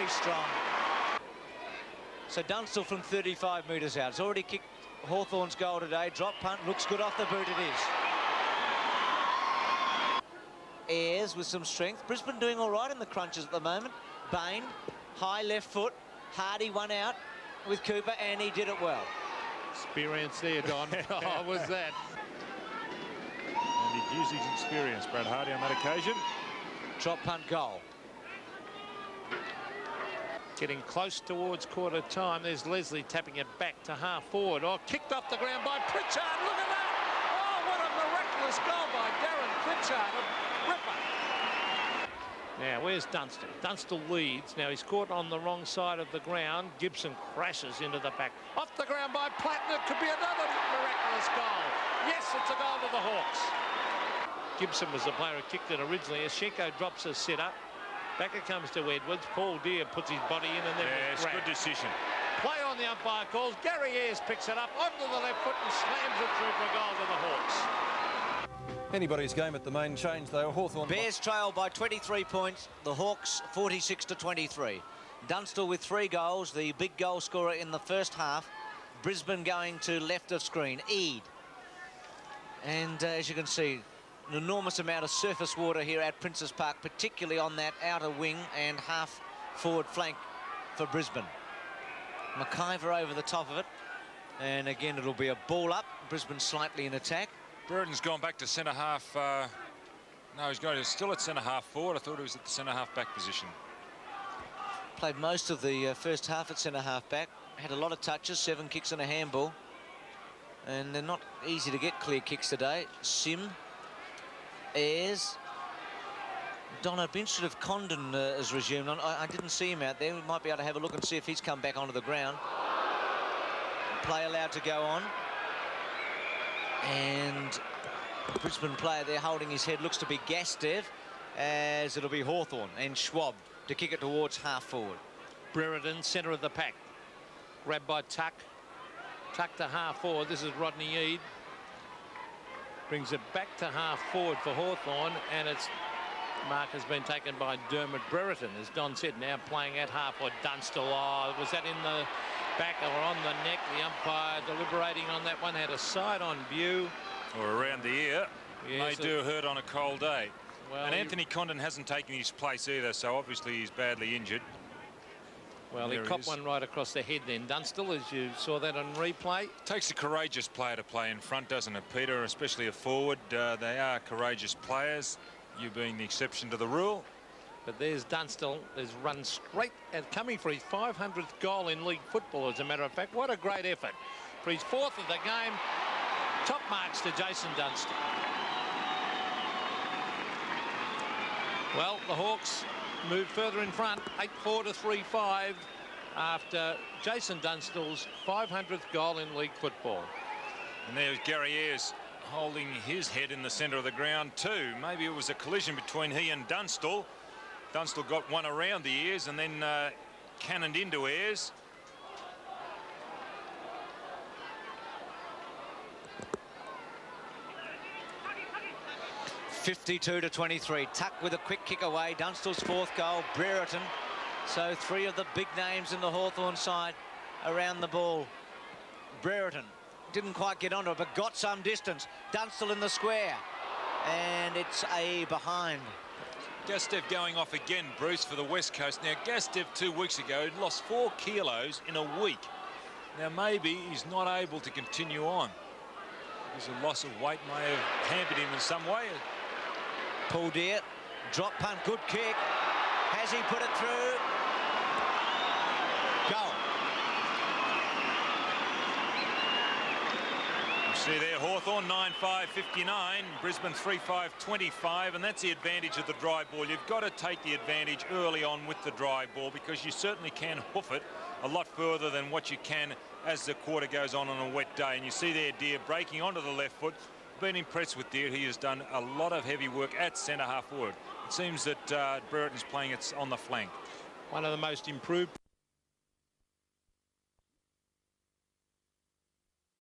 very strong. So Dunstall from 35 metres out. It's already kicked Hawthorn's goal today. Drop punt, looks good off the boot, it is. Ayres with some strength. Brisbane doing all right in the crunches at the moment. Bain, high left foot. Hardy one out with Cooper, and he did it well. Experience there, Don. Oh, was that? And he'd use his experience, Brad Hardy, on that occasion. Drop punt goal. Getting close towards quarter time. There's Leslie tapping it back to half forward. Oh, kicked off the ground by Pritchard. Look at that! Oh, what a miraculous goal by Darren Pritchard. A ripper. Now, where's Dunstall? Dunstall leads. Now, he's caught on the wrong side of the ground. Gibson crashes into the back. Off the ground by Platten. It could be another miraculous goal. Yes, it's a goal to the Hawks. Gibson was the player who kicked it originally. Ashenko drops a sitter. Back it comes to Edwards. Paul Deere puts his body in and then it's a good decision. Play on the umpire calls. Gary Ayres picks it up onto the left foot and slams it through for a goal to the Hawks. Anybody's game at the main change, though. Hawthorn. Bears trail by 23 points. The Hawks 46 to 23. Dunstall with 3 goals, the big goal scorer in the first half. Brisbane going to left of screen. Eade. And as you can see, an enormous amount of surface water here at Princes Park, particularly on that outer wing and half forward flank for Brisbane. McIver over the top of it, and again it'll be a ball up. Brisbane slightly in attack. Brereton's gone back to centre half. No, he's going still at centre half forward. I thought he was at the centre half back position. Played most of the first half at centre half back. Had a lot of touches, 7 kicks and a handball, and they're not easy to get clear kicks today. Sim. Ayres. Don, I'd be interested if Condon has resumed. I didn't see him out there. We might be able to have a look and see if he's come back onto the ground. Play allowed to go on. And Brisbane player there holding his head looks to be Gastev, as it'll be Hawthorn and Schwab to kick it towards half forward. Brereton, centre of the pack. Grabbed by Tuck. Tuck to half forward. This is Rodney Eade. Brings it back to half forward for Hawthorn, and its mark has been taken by Dermot Brereton, as Don said, now playing at half forward. Dunstall, oh, was that in the back or on the neck? The umpire deliberating on that one, had a side on view. Or around the ear. Yes, May do hurt on a cold day. Well, and Anthony Condon hasn't taken his place either, so obviously he's badly injured. Well, he copped one right across the head then, Dunstall, as you saw that on replay. Takes a courageous player to play in front, doesn't it, Peter? Especially a forward. They are courageous players, you being the exception to the rule. But there's Dunstall, has run straight at coming for his 500th goal in league football, as a matter of fact. What a great effort for his 4th of the game. Top marks to Jason Dunstall. Well, the Hawks move further in front, 8-4 to 3-5, after Jason Dunstall's 500th goal in league football. And there's Gary Ayres holding his head in the centre of the ground too. Maybe it was a collision between he and Dunstall. Dunstall got one around the ears and then cannoned into Ayres. (52 to 23). Tuck with a quick kick away. Dunstall's 4th goal. Brereton. So 3 of the big names in the Hawthorn side around the ball. Brereton didn't quite get onto it, but got some distance. Dunstall in the square, and it's a behind. Gastev going off again, Bruce, for the West Coast. Now, Gastev 2 weeks ago had lost 4 kilos in a week. Now, maybe he's not able to continue on. Because a loss of weight may have hampered him in some way. Paul Deere, drop punt, good kick. Has he put it through? Goal. See there, Hawthorn 9-5-59, Brisbane 3-5-25, and that's the advantage of the dry ball. You've got to take the advantage early on with the dry ball, because you certainly can hoof it a lot further than what you can as the quarter goes on a wet day. And you see there Deere breaking onto the left foot. Been impressed with Deere. He has done a lot of heavy work at centre half forward. It seems that Brereton's playing it on the flank. One of the most improved